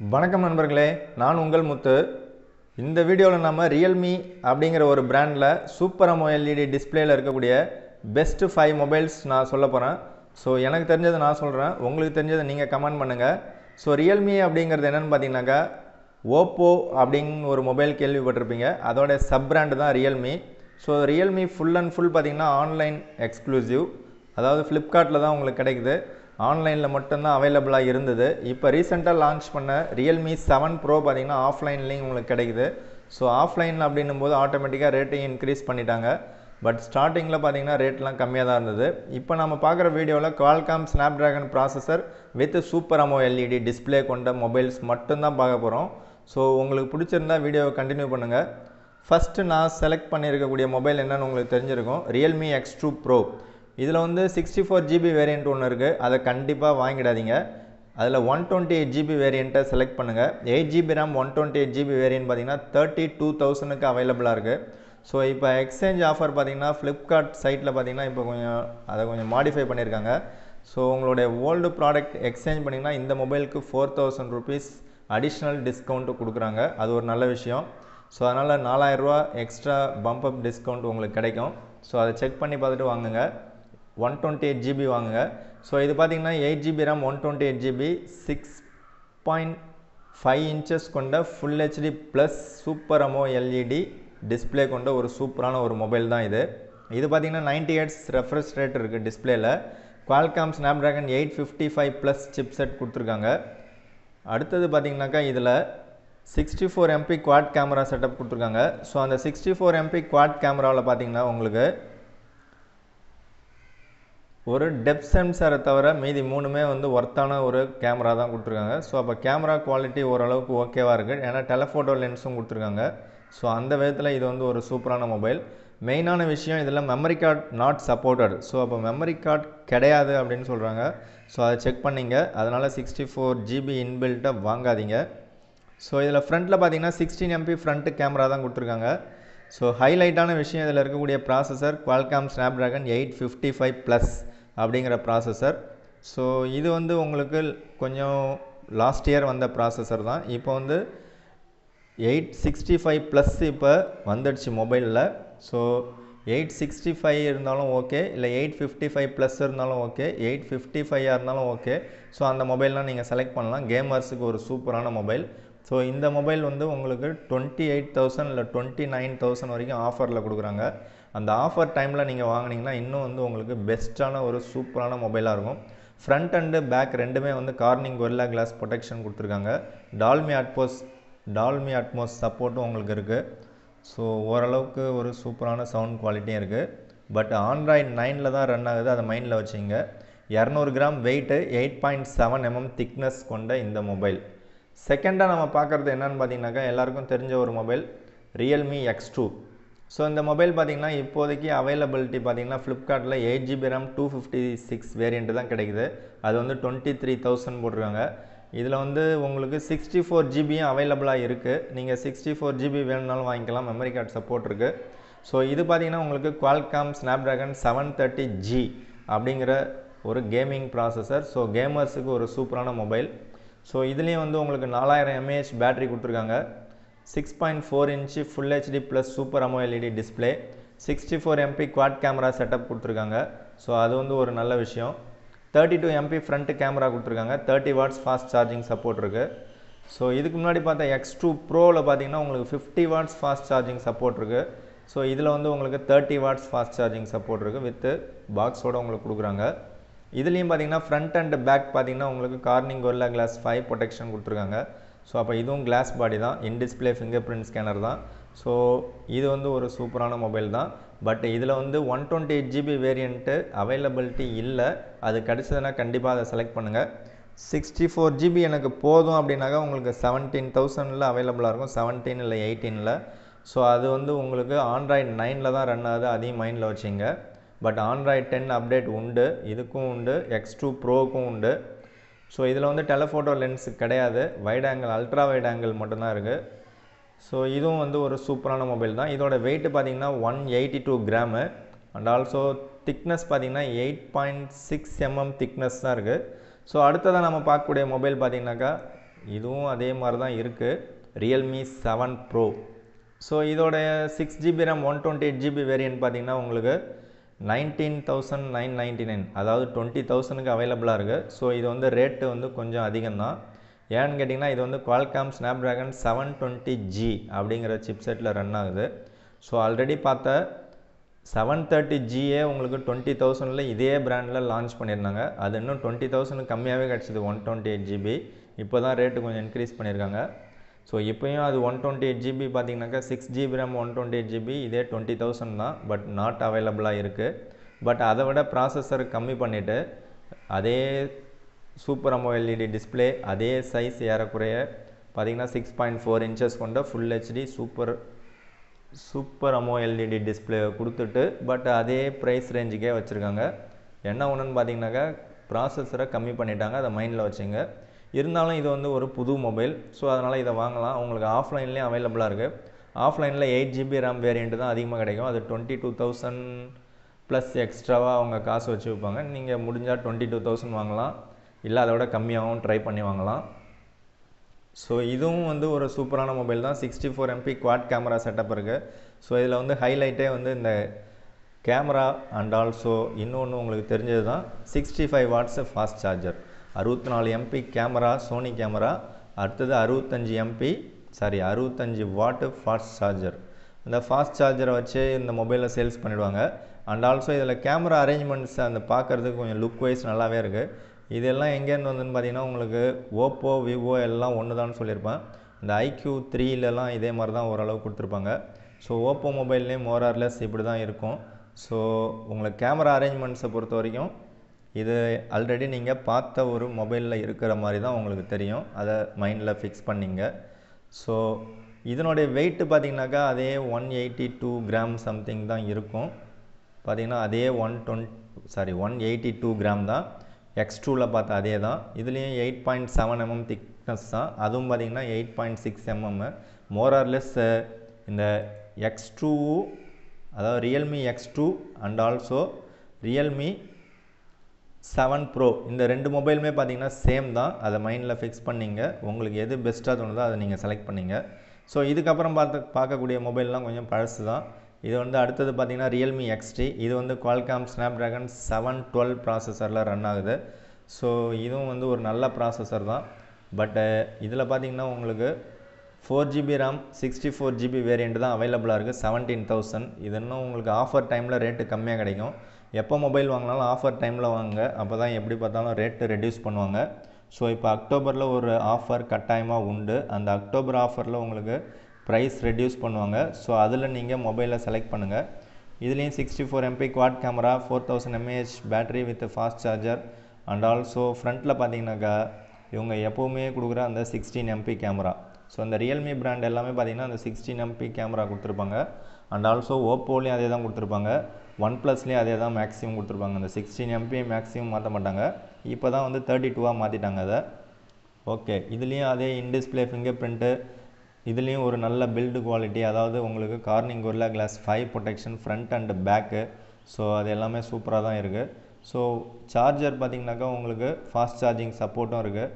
வணக்கம் நண்பர்களே, நான் உங்கள் முத்து. இந்த வீடியோவில் நம்ம Realme அப்படிங்கிற ஒரு பிராண்டில் சூப்பர் AMOLED டிஸ்பிளேல இருக்கக்கூடிய பெஸ்ட் 5 மொபைல்ஸ் நான் சொல்ல போகிறேன். ஸோ எனக்கு தெரிஞ்சதை நான் சொல்கிறேன், உங்களுக்கு தெரிஞ்சதை நீங்கள் கமெண்ட் பண்ணுங்கள். ஸோ Realme அப்படிங்கிறது என்னென்னு பார்த்தீங்கன்னாக்கா ஓப்போ அப்படிங்கிற ஒரு மொபைல் கேள்விப்பட்டிருப்பீங்க. அதோட சப் பிராண்டு தான் Realme. So Realme full and full பார்த்தீங்கன்னா ஆன்லைன் எக்ஸ்க்ளூசிவ், அதாவது ஃப்ளிப்கார்ட்டில் தான் உங்களுக்கு கிடைக்குது. ஆன்லைனில் மட்டும்தான் அவைலபிளாக இருந்தது. இப்போ ரீசெண்டாக லான்ச் பண்ண Realme 7 Pro பார்த்தீங்கன்னா ஆஃப்லைன்லேயும் உங்களுக்கு கிடைக்குது. ஸோ ஆஃப்லைனில் அப்படின்னும் போது ஆட்டோமேட்டிக்காக ரேட்டையும் இன்க்ரீஸ் பண்ணிட்டாங்க. பட் ஸ்டார்டிங்கில் பார்த்தீங்கன்னா ரேட்லாம் கம்மியாக தான் இருந்தது. இப்போ நம்ம பார்க்குற வீடியோவில் Qualcomm Snapdragon processor with super AMOLED display கொண்ட மொபைல்ஸ் மட்டும்தான் பார்க்க போகிறோம். ஸோ உங்களுக்கு பிடிச்சிருந்தா வீடியோவை கண்டினியூ பண்ணுங்கள். ஃபஸ்ட்டு நான் செலக்ட் பண்ணியிருக்கக்கூடிய மொபைல் என்னென்னு உங்களுக்கு தெரிஞ்சிருக்கும், Realme X2 Pro. இதில் வந்து 64GB வேரியண்ட் ஒன்று இருக்குது, அதை கண்டிப்பாக வாங்கிடாதீங்க. அதில் 128GB வேரியண்ட்டை செலக்ட் பண்ணுங்கள். 8GB RAM 128GB வேரியண்ட் பார்த்தீங்கன்னா 32,000க்கு அவைலபிளாக இருக்குது. ஸோ இப்போ எக்ஸ்சேஞ்ச் ஆஃபர் பார்த்தீங்கன்னா ஃப்ளிப்கார்ட் சைட்டில் பார்த்தீங்கன்னா இப்போ கொஞ்சம் மாடிஃபை பண்ணியிருக்காங்க. ஸோ உங்களுடைய ஓல்டு ப்ராடக்ட் எக்ஸ்சேஞ்ச் பண்ணிங்கன்னா இந்த மொபைலுக்கு 4000 rupees அடிஷ்னல் டிஸ்கவுண்ட்டு கொடுக்குறாங்க. அது ஒரு நல்ல விஷயம். ஸோ அதனால் 4000 ரூபா எக்ஸ்ட்ரா பம்ப் அப் டிஸ்கவுண்ட் உங்களுக்கு கிடைக்கும். ஸோ அதை செக் பண்ணி பார்த்துட்டு வாங்குங்க. 128GB வாங்குங்க. ஸோ இது பார்த்தீங்கன்னா 8GB RAM 128GB 6.5 inches கொண்ட full HD plus super AMOLED display கொண்ட ஒரு சூப்பரான ஒரு மொபைல் தான் இது. இது பார்த்தீங்கன்னா 90 Hz ரெஃப்ரெஷ் ரேட் இருக்குது டிஸ்பிளேல. Qualcomm Snapdragon 855+ சிப்செட் கொடுத்துருக்காங்க. அடுத்தது பார்த்தீங்கன்னாக்கா இதில் 64MP குவாட் கேமரா செட்டப் கொடுத்துருக்காங்க. ஸோ அந்த 64MP குவாட் கேமராவில் பார்த்தீங்கன்னா உங்களுக்கு ஒரு டெப்த் சென்சாரை தவிர மீதி மூணுமே வந்து ஒர்த்தான ஒரு கேமரா தான் கொடுத்துருக்காங்க. ஸோ அப்போ கேமரா குவாலிட்டி ஓரளவுக்கு ஓகேவாக இருக்குது. ஏன்னா டெலஃபோட்டோ லென்ஸும் கொடுத்துருக்காங்க. ஸோ அந்த விதத்தில் இது வந்து ஒரு சூப்பரான மொபைல். மெயினான விஷயம் இதில் memory card not supported. So அப்போ மெமரி கார்டு கிடையாது அப்படின்னு சொல்கிறாங்க. ஸோ அதை செக் பண்ணிங்க. அதனால் 64GB இன்பில்ட்டை வாங்காதீங்க. ஸோ இதில் ஃப்ரண்ட்டில் பார்த்தீங்கன்னா 16MP ஃப்ரண்ட்டு கேமரா தான் கொடுத்துருக்காங்க. ஸோ ஹைலைட்டான விஷயம் இதில் இருக்கக்கூடிய ப்ராசஸர் Qualcomm Snapdragon 855+ அப்படிங்கிற ப்ராசஸர். ஸோ இது வந்து உங்களுக்கு கொஞ்சம் லாஸ்ட் இயர் வந்த ப்ராசஸர் தான். இப்போ வந்து 865+ இப்போ வந்துடுச்சு மொபைலில். ஸோ 865 இருந்தாலும் ஓகே, இல்லை 855+ இருந்தாலும் ஓகே, 855 இருந்தாலும் ஓகே. ஸோ அந்த மொபைல்லாம் நீங்கள் செலக்ட் பண்ணலாம். கேமர்ஸுக்கு ஒரு சூப்பரான மொபைல். ஸோ இந்த மொபைல் வந்து உங்களுக்கு 28,000 இல்லை 29,000 வரைக்கும் ஆஃபரில் கொடுக்குறாங்க. அந்த ஆஃபர் டைமில் நீங்கள் வாங்கினீங்கன்னா இன்னும் வந்து உங்களுக்கு பெஸ்ட்டான ஒரு சூப்பரான மொபைலாக இருக்கும். ஃப்ரண்ட் அண்டு பேக் ரெண்டுமே வந்து கார்னிங் கொரில்லா கிளாஸ் ப்ரொடெக்ஷன் கொடுத்துருக்காங்க. டால்மி அட்மோஸ் சப்போர்ட்டும் உங்களுக்கு இருக்குது. ஸோ ஓரளவுக்கு ஒரு சூப்பரான சவுண்ட் குவாலிட்டியும் இருக்குது. பட் ஆண்ட்ராய்டு 9 தான் ரன் ஆகுது, அதை மைண்டில் வச்சுங்க. 200 கிராம் வெயிட்டு, 8.7mm திக்னஸ் கொண்ட இந்த மொபைல். செகண்டாக நம்ம பார்க்குறது என்னென்னு பார்த்தீங்கன்னாக்கா எல்லாருக்கும் தெரிஞ்ச ஒரு மொபைல் Realme X2. ஸோ இந்த மொபைல் பார்த்தீங்கன்னா இப்போதைக்கு அவைலபிலிட்டி பார்த்தீங்கன்னா ஃப்ளிப்கார்ட்டில் 8GB RAM 256 வேரியண்ட்டு தான் கிடைக்குது. அது வந்து 23,000 போட்டிருக்காங்க. இதில் வந்து உங்களுக்கு 64GBயும் அவைலபிளாக இருக்குது. நீங்கள் 64GB வேணும்னாலும் வாங்கிக்கலாம், மெமரி கார்டு சப்போர்ட் இருக்குது. ஸோ இது பார்த்தீங்கன்னா உங்களுக்கு Qualcomm Snapdragon 730G அப்படிங்கிற ஒரு கேமிங் ப்ராசஸர். ஸோ கேமர்ஸுக்கு ஒரு சூப்பரான மொபைல். ஸோ இதுலேயும் வந்து உங்களுக்கு 4000 mAh பேட்டரி கொடுத்துருக்காங்க. 6.4 inch full HD plus super AMOLED display, 64MP quad camera setup கொடுத்துருக்காங்க. ஸோ அது வந்து ஒரு நல்ல விஷயம். 32MP ஃப்ரண்ட் கேமரா கொடுத்துருக்காங்க. 30 watts ஃபாஸ்ட் சார்ஜிங் சப்போர்ட் இருக்குது. ஸோ இதுக்கு முன்னாடி பார்த்தா X2 Proவில் பார்த்தீங்கன்னா உங்களுக்கு 50 watts ஃபாஸ்ட் சார்ஜிங் சப்போர்ட் இருக்குது. ஸோ இதில் வந்து உங்களுக்கு 30 watts ஃபாஸ்ட் சார்ஜிங் சப்போர்ட் இருக்குது. வித்து பாக்ஸோடு உங்களுக்கு கொடுக்குறாங்க. இதுலேயும் பார்த்தீங்கன்னா ஃப்ரண்ட் அண்ட் பேக் பார்த்தீங்கன்னா உங்களுக்கு கார்னிங் கொரில்லா கிளாஸ் 5 ப்ரொடெக்ஷன் கொடுத்துருக்காங்க. ஸோ அப்போ இதுவும் கிளாஸ் பாடி தான், in display finger print scanner தான். ஸோ இது வந்து ஒரு சூப்பரான மொபைல் தான். பட் இதில் வந்து 128GB வேரியண்ட்டு அவைலபிலிட்டி இல்லை. அது கிடச்சதுன்னா கண்டிப்பாக அதை செலக்ட் பண்ணுங்கள். 64GB எனக்கு போதும் அப்படின்னாக்கா உங்களுக்கு 17,000 அவைலபிளாக இருக்கும், 17 இல்லை 18. ஸோ அது வந்து உங்களுக்கு ஆண்ட்ராய்டு 9 தான் ரன் ஆகுது, அதையும் மைண்டில் வச்சுங்க. பட் ஆண்ட்ராய்டு 10 அப்டேட் உண்டு, இதுக்கும் உண்டு, X2 Proக்கும் உண்டு. ஸோ இதில் வந்து டெலஃபோட்டோ லென்ஸ் கிடையாது, wide angle ultra wide angle மட்டும்தான் இருக்குது. ஸோ இதுவும் வந்து ஒரு சூப்பரான மொபைல் தான். இதோட வெயிட் பார்த்தீங்கன்னா 182 கிராமு அண்ட் ஆல்சோ திக்னஸ் பார்த்தீங்கன்னா 8.6mm திக்னஸ் தான் இருக்குது. ஸோ அடுத்ததாக நம்ம பார்க்கக்கூடிய மொபைல் பார்த்தீங்கன்னாக்கா இதுவும் அதே மாதிரி தான் இருக்குது, Realme 7 Pro. ஸோ இதோட 6GB RAM 128GB வேரியன்ட் பார்த்தீங்கன்னா உங்களுக்கு 19,999, அதாவது 20,000க்கு அவைலபிளாக இருக்குது. ஸோ இது வந்து ரேட்டு வந்து கொஞ்சம் அதிகம்தான். ஏன்னு கேட்டிங்கன்னா இது வந்து Qualcomm Snapdragon 720G அப்படிங்கிற சிப்செட்டில் ரன் ஆகுது. ஸோ ஆல்ரெடி பார்த்த 730Gயே உங்களுக்கு 20,000ல் இதே பிராண்டில் லான்ச் பண்ணியிருந்தாங்க. அது இன்னும் 20,000 கம்மியாகவே கிடச்சிது 128GB. இப்போ தான் ரேட்டு கொஞ்சம் இன்க்ரீஸ் பண்ணியிருக்காங்க. ஸோ இப்போயும் அது 128GB பார்த்தீங்கன்னாக்கா 6GB RAM 128GB இதே 20,000 தான், பட் நாட் அவைலபிளாக இருக்குது. பட் அதை விட ப்ராசஸர் கம்மி பண்ணிவிட்டு அதே சூப்பர் AMOLED டிஸ்பிளே, அதே சைஸ் ஏறக்குறைய பார்த்தீங்கன்னா 6.4 inches கொண்ட full HD super AMOLED display கொடுத்துட்டு பட் அதே ப்ரைஸ் ரேஞ்சுக்கே வச்சுருக்காங்க. என்ன ஒன்றுன்னு பார்த்தீங்கன்னாக்கா ப்ராசஸரை கம்மி பண்ணிட்டாங்க, அதை மைண்டில் வச்சுங்க. இருந்தாலும் இது வந்து ஒரு புது மொபைல், ஸோ அதனால் இதை வாங்கலாம். உங்களுக்கு ஆஃப்லைன்லேயும் அவைலபிளாக இருக்குது. ஆஃப்லைனில் 8GB RAM வேரியண்ட்டு தான் அதிகமாக கிடைக்கும். அது 22,000 ப்ளஸ் எக்ஸ்ட்ராவாக அவங்க காசு வச்சு வைப்பாங்க. நீங்கள் முடிஞ்சால் 22,000 வாங்கலாம், இல்லை அதை விட கம்மியாகவும் ட்ரை பண்ணி வாங்கலாம். ஸோ இதுவும் வந்து ஒரு சூப்பரான மொபைல் தான். 64MP குவாட் கேமரா செட்டப் இருக்குது. ஸோ இதில் வந்து ஹைலைட்டே வந்து இந்த கேமரா அண்ட் ஆல்சோ இன்னொன்று உங்களுக்கு தெரிஞ்சது தான் 65 watts fast charger. 64MP camera, Sony camera. அடுத்தது 65 வாட் ஃபாஸ்ட் சார்ஜர். இந்த ஃபாஸ்ட் சார்ஜரை வச்சு இந்த மொபைலில் சேல்ஸ் பண்ணிவிடுவாங்க. அண்ட் ஆல்சோ இதில் கேமரா அரேஞ்ச்மெண்ட்ஸ் அந்த பார்க்குறதுக்கு கொஞ்சம் லுக் வைஸ் நல்லாவே இருக்குது. இதெல்லாம் எங்கேருந்து வந்துன்னு பார்த்தீங்கன்னா உங்களுக்கு ஓப்போ, விவோ எல்லாம் ஒன்று தான் சொல்லியிருப்பேன். இந்த IQ3லலாம் இதே மாதிரி தான் ஓரளவு கொடுத்துருப்பாங்க. ஸோ ஓப்போ மொபைல்லேயும் மோரார்லெஸ் இப்படி தான் இருக்கும். ஸோ உங்களுக்கு கேமரா அரேஞ்ச்மெண்ட்ஸை பொறுத்த வரைக்கும் இது ஆல்ரெடி நீங்கள் பார்த்த ஒரு மொபைலில் இருக்கிற மாதிரி தான் உங்களுக்கு தெரியும். அதை மைண்டில் ஃபிக்ஸ் பண்ணிங்க. ஸோ இதனுடைய வெயிட்டு பார்த்திங்கனாக்கா அதே 182 கிராம் சம்திங் தான் இருக்கும். பார்த்திங்கன்னா அதே 182 கிராம் தான். X2வில் பார்த்த அதே தான். இதுலேயும் 8.7 mm திக்னஸ் தான். அதுவும் பார்த்திங்கன்னா 8.6 mm. மோரார்லெஸ் இந்த X2, அதாவது Realme X2 and also Realme 7 Pro இந்த ரெண்டு மொபைலுமே பார்த்தீங்கன்னா சேம் தான். அதை மைண்டில் ஃபிக்ஸ் பண்ணிங்க. உங்களுக்கு எது பெஸ்ட்டாக தோணுதோ அதை நீங்கள் செலக்ட் பண்ணிங்க. ஸோ இதுக்கப்புறம் பார்க்கக்கூடிய மொபைல்லாம் கொஞ்சம் பழசு தான். இது வந்து அடுத்தது பார்த்தீங்கன்னா Realme X3. இது வந்து Qualcomm Snapdragon 712 ப்ராசஸரில் ரன் ஆகுது. ஸோ இதுவும் வந்து ஒரு நல்ல ப்ராசஸர் தான். பட்டு இதில் பார்த்தீங்கன்னா உங்களுக்கு 4GB RAM 64GB வேரியண்ட் தான் அவைலபிளாக இருக்குது. 17,000. இது இன்னும் உங்களுக்கு ஆஃபர் டைமில் ரேட்டு கம்மியாக கிடைக்கும். எப்போ மொபைல் வாங்கினாலும் ஆஃபர் டைமில் வாங்க, அப்போ தான் எப்படி பார்த்தாலும் ரேட்டு ரெடியூஸ் பண்ணுவாங்க. ஸோ இப்போ அக்டோபரில் ஒரு ஆஃபர் கட்டாயமாக உண்டு. அந்த அக்டோபர் ஆஃபரில் உங்களுக்கு ப்ரைஸ் ரெடியூஸ் பண்ணுவாங்க. ஸோ அதில் நீங்கள் மொபைலை செலக்ட் பண்ணுங்கள். இதுலேயும் 64MP quad camera, 4000 mAh battery with fast charger and also ஃப்ரண்ட்டில் பார்த்தீங்கன்னாக்கா இவங்க எப்போவுமே கொடுக்குற அந்த 16MP கேமரா. ஸோ அந்த ரியல்மி பிராண்ட் எல்லாமே பார்த்தீங்கன்னா அந்த 16MP கேமரா கொடுத்துருப்பாங்க. அண்ட் ஆல்சோ ஓப்போலேயும் அதே தான் கொடுத்துருப்பாங்க. OnePlusலேயும் அதே தான் மேக்ஸிமம் கொடுத்துருப்பாங்க. அந்த 16MP மேக்ஸிமம் மாற்ற மாட்டாங்க. இப்போ தான் வந்து 32ஆக மாற்றிட்டாங்க அதை. ஓகே, இதுலேயும் அதே இன்டிஸ்பிளே ஃபிங்கர் பிரிண்ட்டு. இதுலேயும் ஒரு நல்ல பில்டு குவாலிட்டி, அதாவது உங்களுக்கு Corning Gorilla Glass 5 protection front and back. So அது எல்லாமே சூப்பராக தான் இருக்குது. ஸோ சார்ஜர் பார்த்திங்கனாக்கா உங்களுக்கு ஃபாஸ்ட் சார்ஜிங் சப்போர்ட்டும் இருக்குது.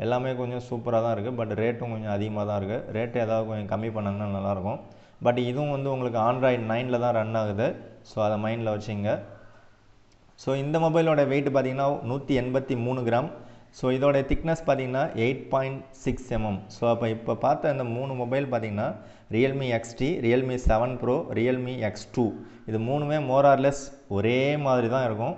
எல்லாமே கொஞ்சம் சூப்பராக தான் இருக்குது. பட் ரேட்டும் கொஞ்சம் அதிகமாக தான் இருக்குது. ரேட்டு ஏதாவது கொஞ்சம் கம்மி பண்ணாங்கன்னா நல்லாயிருக்கும். பட் இதுவும் வந்து உங்களுக்கு Android 9ல் தான் ரன் ஆகுது. ஸோ அதை மைண்டில் வச்சுங்க. ஸோ இந்த மொபைலோட வெயிட் பார்த்திங்கன்னா 183 கிராம். ஸோ இதோட திக்னஸ் பார்த்திங்கன்னா 8.6 mm. ஸோ அப்போ இப்போ பார்த்த இந்த 3 மொபைல் பார்த்திங்கன்னா Realme X3, Realme 7 Pro, Realme X2 இது மூணுமே மோரார்லெஸ் ஒரே மாதிரி தான் இருக்கும்.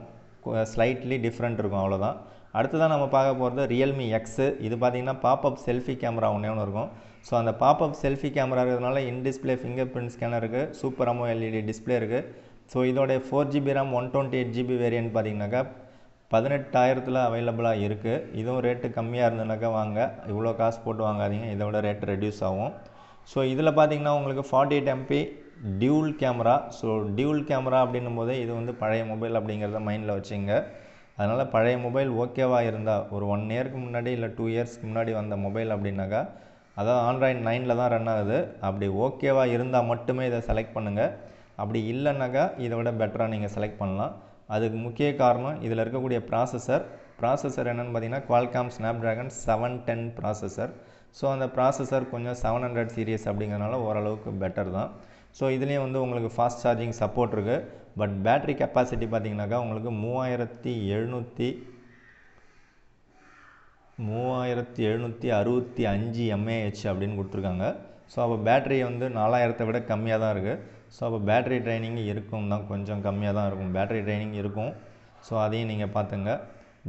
ஸ்லைட்லி டிஃப்ரெண்ட் இருக்கும், அவ்வளோதான். அடுத்ததான் நம்ம பார்க்க போகிறது Realme X. இது பார்த்திங்கன்னா பாப்அப் செல்ஃபி கேமரா ஒன்று இருக்கும். ஸோ அந்த பாப்அப் செல்ஃபி கேமரா இருக்கிறதுனால இன்டிஸ்பிளே ஃபிங்கர் பிரிண்ட் ஸ்கேனர் இருக்குது, சூப்பர் AMOLED டிஸ்பிளே இருக்குது. ஸோ இதோட 4GB RAM 128GB வேரியன்ட் பார்த்திங்கனாக்கா 18,000 அவைலபிளாக இருக்குது. இதுவும் ரேட்டு கம்மியாக இருந்ததுனாக்கா வாங்க, இவ்வளோ காசு போட்டு வாங்காதீங்க, இதோட ரேட்டு ரெடியூஸ் ஆகும். ஸோ இதில் பார்த்திங்கன்னா உங்களுக்கு 48MP dual camera. So dual camera அப்படின்னும் போது இது வந்து பழைய மொபைல் அப்படிங்கிறத மைண்டில் வச்சுங்க. அதனால் பழைய மொபைல் ஓகேவாக இருந்தால் ஒரு 1 இயருக்கு முன்னாடி இல்லை 2 இயர்ஸ்க்கு முன்னாடி வந்த மொபைல் அப்படின்னாக்கா, அதாவது Android 9ல் தான் ரன் ஆகுது. அப்படி ஓகேவாக இருந்தால் மட்டுமே இதை செலக்ட் பண்ணுங்கள். அப்படி இல்லைன்னாக்கா இதை விட பெட்டராக நீங்கள் செலக்ட் பண்ணலாம். அதுக்கு முக்கிய காரணம் இதில் இருக்கக்கூடிய ப்ராசஸர் ப்ராசஸர் என்னென்னு பார்த்தீங்கன்னா Qualcomm Snapdragon 710 ப்ராசஸர். ஸோ அந்த ப்ராசஸர் கொஞ்சம் 700 சீரியஸ் அப்படிங்கிறனால ஓரளவுக்கு பெட்டர் தான். ஸோ இதுலேயும் வந்து உங்களுக்கு ஃபாஸ்ட் சார்ஜிங் சப்போர்ட் இருக்குது. பட் பேட்டரி கெப்பாசிட்டி பார்த்தீங்கன்னாக்கா உங்களுக்கு 3765 mAh அப்படின்னு கொடுத்துருக்காங்க. ஸோ அப்போ பேட்டரி வந்து 4000 விட கம்மியாக தான் இருக்குது. ஸோ அப்போ பேட்டரி ட்ரைனிங் இருக்கும் தான், கொஞ்சம் கம்மியாக தான் இருக்கும், பேட்டரி ட்ரைனிங் இருக்கும். ஸோ அதையும் நீங்கள் பார்த்துங்க.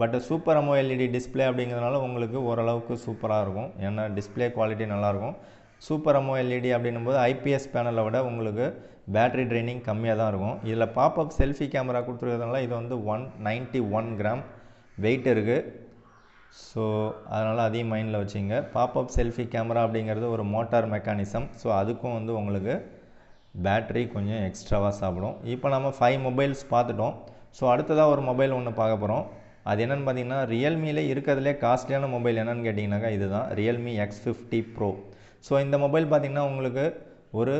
பட் சூப்பர் AMOLED டிஸ்பிளே அப்படிங்கிறதுனால உங்களுக்கு ஓரளவுக்கு சூப்பராக இருக்கும். ஏன்னா டிஸ்பிளே குவாலிட்டி நல்லாயிருக்கும். சூப்பர் AMOLED அப்படின்னும்போது ஐபிஎஸ் பேனலை விட உங்களுக்கு பேட்டரி ட்ரைனிங் கம்மியாக தான் இருக்கும். இதில் பாப்அப் செல்ஃபி கேமரா கொடுத்துருக்கிறதுனால இது வந்து 191 கிராம் வெயிட் இருக்குது. ஸோ அதனால் அதையும் மைண்டில் வச்சுங்க. பாப்அப் செல்ஃபி கேமரா அப்படிங்கிறது ஒரு மோட்டார் மெக்கானிசம். ஸோ அதுக்கும் வந்து உங்களுக்கு பேட்டரி கொஞ்சம் எக்ஸ்ட்ராவாக சாப்பிடும். இப்போ நம்ம 5 மொபைல்ஸ் பார்த்துட்டோம். ஸோ அடுத்ததாக ஒரு மொபைல் ஒன்று பார்க்க போகிறோம். அது என்னென்னு பார்த்தீங்கன்னா ரியல்மியில் இருக்கிறதுலே காஸ்ட்லியான மொபைல் என்னென்னு கேட்டிங்கனாக்கா இதுதான், Realme X2 Pro. ஸோ இந்த மொபைல் பார்த்திங்கன்னா உங்களுக்கு ஒரு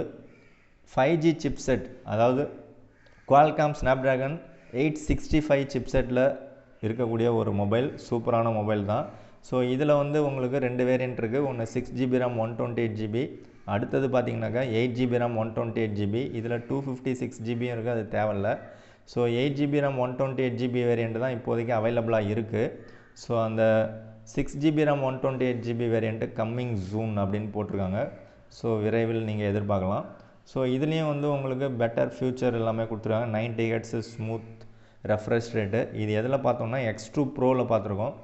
5G சிப்செட், அதாவது Qualcomm Snapdragon 865 சிப்செட்டில் இருக்கக்கூடிய ஒரு மொபைல், சூப்பரான மொபைல் தான். ஸோ இதில் வந்து உங்களுக்கு 2 வேரியன்ட் இருக்குது. ஒன்று 6GB RAM 128GB, அடுத்தது பார்த்திங்கனாக்கா 8GB RAM 128GB. இதில் 256GB இருக்குது, அது தேவையில்லை. So 8GB RAM 128GB variant தான் இப்போதைக்கு அவைலபிளாக இருக்குது. ஸோ அந்த 6GB RAM 128GB variant coming June அப்படின்னு போட்டிருக்காங்க. ஸோ விரைவில் நீங்கள் எதிர்பார்க்கலாம். ஸோ இதுலேயும் வந்து உங்களுக்கு பெட்டர் ஃபியூச்சர் எல்லாமே கொடுத்துருக்காங்க. 90 Hz ஸ்மூத் ரெஃப்ரெஷ் ரேட்டு. இது எதில் பார்த்தோம்னா X2 Proவில் பார்த்துருக்கோம்.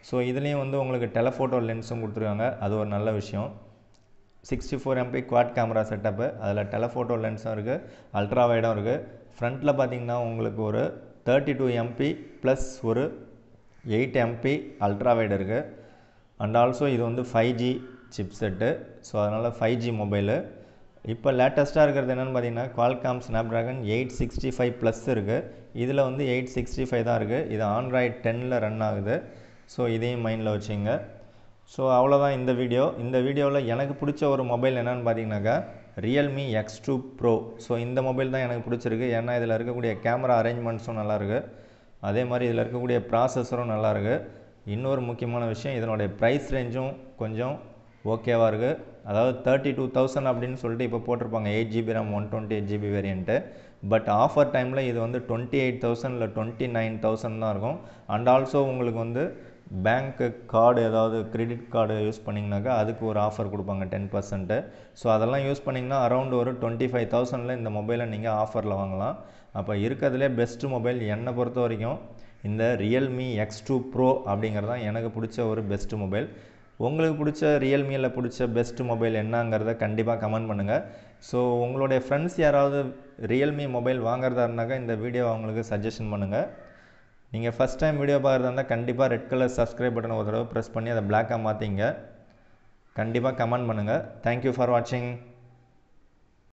ஸோ இதுலேயும் வந்து உங்களுக்கு டெலஃபோட்டோ லென்ஸும் கொடுத்துருக்காங்க, அது ஒரு நல்ல விஷயம். 64 MP குவாட் கேமரா செட்டப்பு, அதில் டெலஃபோட்டோ லென்ஸும் இருக்குது, அல்ட்ரா வைடும் இருக்குது. ஃப்ரண்ட்டில் பார்த்தீங்கன்னா உங்களுக்கு ஒரு 32 MP ப்ளஸ் ஒரு 8 MP அல்ட்ரா வைடு இருக்குது. அண்ட் ஆல்சோ இது வந்து 5G சிப்செட்டு. ஸோ அதனால் 5G மொபைலு. இப்போ லேட்டஸ்ட்டாக இருக்கிறது என்னென்னு பார்த்தீங்கன்னா Qualcomm Snapdragon 865 ப்ளஸ் இருக்குது. இதில் வந்து 865 தான் இருக்குது. இது Android 10ல் ரன் ஆகுது. ஸோ இதையும் மைண்டில் வச்சுங்க. ஸோ அவ்வளோதான் இந்த வீடியோ. இந்த வீடியோவில் எனக்கு பிடிச்ச ஒரு மொபைல் என்னென்னு பார்த்தீங்கன்னாக்கா Realme X2 Pro. ஸோ இந்த மொபைல் தான் எனக்கு பிடிச்சிருக்கு. ஏன்னா இதில் இருக்கக்கூடிய கேமரா அரேஞ்ச்மெண்ட்ஸும் நல்லாயிருக்கு, அதே மாதிரி இதில் இருக்கக்கூடிய ப்ராசஸரும் நல்லாயிருக்கு. இன்னொரு முக்கியமான விஷயம், இதனுடைய ப்ரைஸ் ரேஞ்சும் கொஞ்சம் ஓகேவாக இருக்குது. அதாவது 32,000 அப்படின்னு சொல்லிட்டு இப்போ போட்டிருப்பாங்க 8GB RAM 128GB variant. But offer டைமில் இது வந்து 28,000 இல்லை 29,000 தான் இருக்கும். அண்ட் ஆல்சோ உங்களுக்கு வந்து பேங்க்கு கார்டு, ஏதாவது கிரெடிட் கார்டு யூஸ் பண்ணிங்கனாக்கா அதுக்கு ஒரு ஆஃபர் கொடுப்பாங்க 10%. ஸோ அதெல்லாம் யூஸ் பண்ணிங்கன்னா அரௌண்ட் ஒரு 25,000ல் இந்த மொபைலை நீங்கள் ஆஃபரில் வாங்கலாம். அப்போ இருக்கிறதுலே பெஸ்ட்டு மொபைல் என்னை பொறுத்த வரைக்கும் இந்த Realme X2 Pro அப்படிங்கிறது தான் எனக்கு பிடிச்ச ஒரு பெஸ்ட்டு மொபைல். உங்களுக்கு பிடிச்ச ரியல்மியில் பிடிச்ச பெஸ்ட்டு மொபைல் என்னங்கிறத கண்டிப்பாக கமெண்ட் பண்ணுங்கள். ஸோ உங்களுடைய ஃப்ரெண்ட்ஸ் யாராவது Realme மொபைல் வாங்குறதா இருந்தாக்கா இந்த வீடியோ அவங்களுக்கு சஜஷன் பண்ணுங்கள். நீங்கள் ஃபஸ்ட் டைம் வீடியோ பார்க்குறதா இருந்தால் கண்டிப்பாக ரெட் கலர் சப்ஸ்கிரைப் பட்டனை ஒரு தடவை ப்ரெஸ் பண்ணி அதை பிளாக்காக மாற்றிங்க. கண்டிப்பாக கமெண்ட் பண்ணுங்கள். தேங்க்யூ ஃபார் வாட்சிங்.